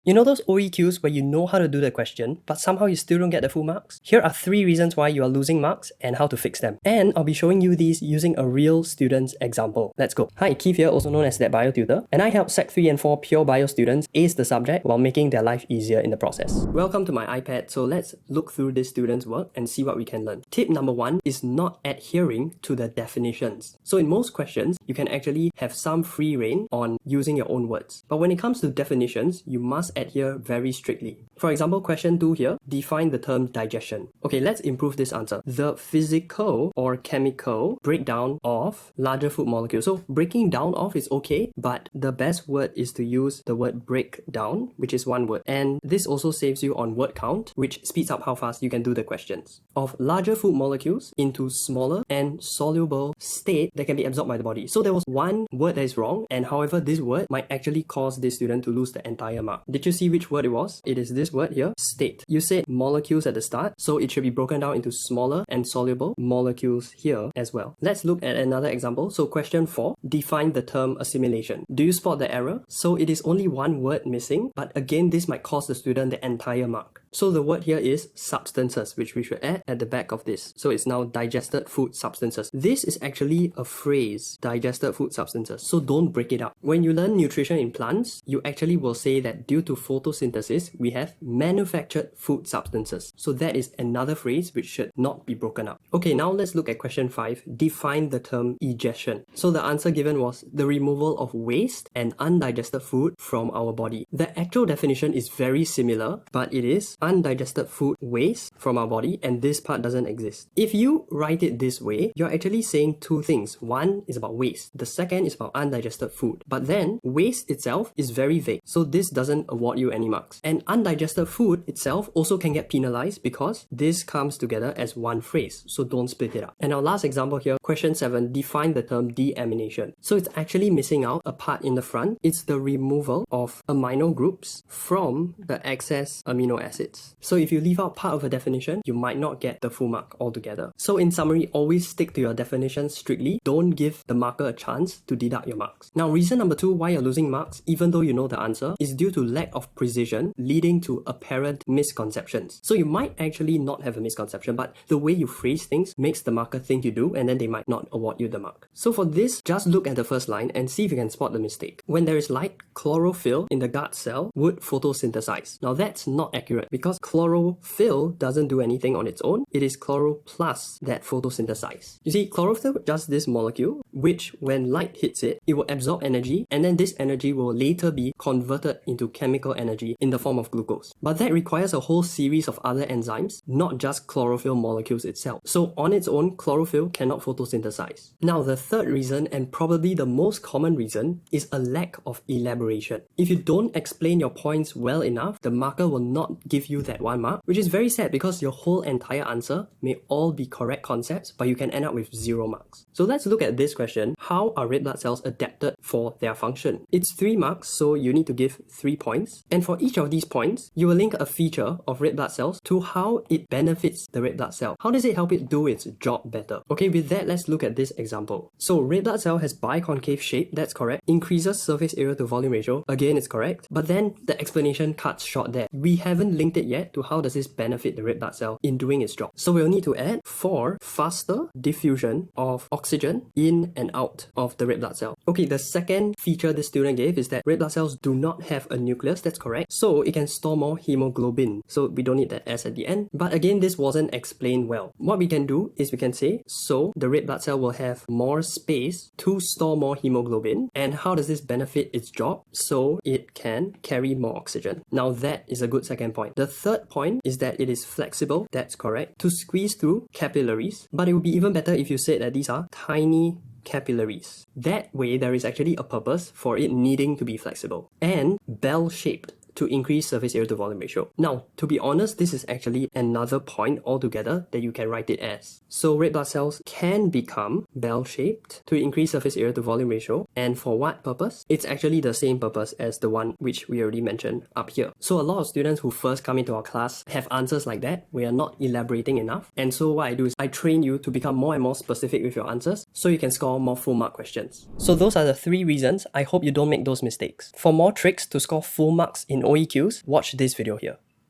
You know those OEQs where you know how to do the question, but somehow you still don't get the full marks? Here are 3 reasons why you are losing marks and how to fix them. And I'll be showing you these using a real student's example. Let's go. Hi, Keefe here, also known as ThatBioTutor, and I help Sec 3 and 4 pure bio students ace the subject while making their life easier in the process. Welcome to my iPad, so let's look through this student's work and see what we can learn. Tip number 1 is not adhering to the definitions. So in most questions, you can actually have some free rein on using your own words. But when it comes to definitions, you must adhere very strictly. For example, question 2 here, define the term digestion. Okay, let's improve this answer. The physical or chemical breakdown of larger food molecules. So breaking down of is okay, but the best word is to use the word breakdown, which is one word. And this also saves you on word count, which speeds up how fast you can do the questions. Of larger food molecules into smaller and soluble state that can be absorbed by the body. So there was one word that is wrong, and however, this word might actually cause this student to lose the entire mark. Did you see which word it was? It is this word here, state. You said molecules at the start, so it should be broken down into smaller and soluble molecules here as well. Let's look at another example. So question 4, define the term assimilation. Do you spot the error? So it is only one word missing, but again, this might cost the student the entire mark. So the word here is substances, which we should add at the back of this. So it's now digested food substances. This is actually a phrase, digested food substances. So don't break it up. When you learn nutrition in plants, you actually will say that due to photosynthesis, we have manufactured food substances. So that is another phrase which should not be broken up. Okay, now let's look at question 5. Define the term egestion. So the answer given was the removal of waste and undigested food from our body. The actual definition is very similar, but it is undigested food waste from our body, and this part doesn't exist. If you write it this way, you're actually saying two things. One is about waste. The second is about undigested food. But then waste itself is very vague, so this doesn't award you any marks. And undigested food itself also can get penalized because this comes together as one phrase, so don't split it up. And our last example here, question 7, define the term deamination. So it's actually missing out a part in the front. It's the removal of amino groups from the excess amino acids. So if you leave out part of a definition, you might not get the full mark altogether. So in summary, always stick to your definitions strictly. Don't give the marker a chance to deduct your marks. Now, reason number 2 why you're losing marks, even though you know the answer, is due to lack of precision, leading to apparent misconceptions. So you might actually not have a misconception, but the way you phrase things makes the marker think you do, and then they might not award you the mark. So for this, just look at the first line and see if you can spot the mistake. When there is light, chlorophyll in the gut cell would photosynthesize. Now that's not accurate, because chlorophyll doesn't do anything on its own. It is chloroplasts that photosynthesize. You see, chlorophyll is just this molecule, which when light hits it, it will absorb energy, and then this energy will later be converted into chemical energy in the form of glucose. But that requires a whole series of other enzymes, not just chlorophyll molecules itself. So on its own, chlorophyll cannot photosynthesize. Now the third reason, and probably the most common reason, is a lack of elaboration. If you don't explain your points well enough, the marker will not give you that 1 mark, which is very sad because your whole entire answer may all be correct concepts, but you can end up with 0 marks. So let's look at this question. How are red blood cells adapted for their function? It's 3 marks, so you need to give 3 points. And for each of these points, you will link a feature of red blood cells to how it benefits the red blood cell. How does it help it do its job better? Okay, with that, let's look at this example. So red blood cell has biconcave shape, that's correct. Increases surface area to volume ratio, again it's correct. But then the explanation cuts short there. We haven't linked it yet to how does this benefit the red blood cell in doing its job. So we'll need to add for faster diffusion of oxygen in and out of the red blood cell. Okay, the second feature this student gave is that red blood cells do not have a nucleus, that's correct. So it can store more hemoglobin. So we don't need that S at the end. But again, this wasn't explained well. What we can do is we can say, so the red blood cell will have more space to store more hemoglobin. And how does this benefit its job? So it can carry more oxygen. Now that is a good second point. The third point is that it is flexible, that's correct, to squeeze through capillaries. But it would be even better if you said that these are tiny capillaries. That way, there is actually a purpose for it needing to be flexible. And bell-shaped, to increase surface area to volume ratio. Now, to be honest, this is actually another point altogether that you can write it as. So red blood cells can become bell-shaped to increase surface area to volume ratio. And for what purpose? It's actually the same purpose as the one which we already mentioned up here. So a lot of students who first come into our class have answers like that. We are not elaborating enough. And so what I do is I train you to become more and more specific with your answers so you can score more full mark questions. So those are the 3 reasons. I hope you don't make those mistakes. For more tricks to score full marks in in OEQs, watch this video here.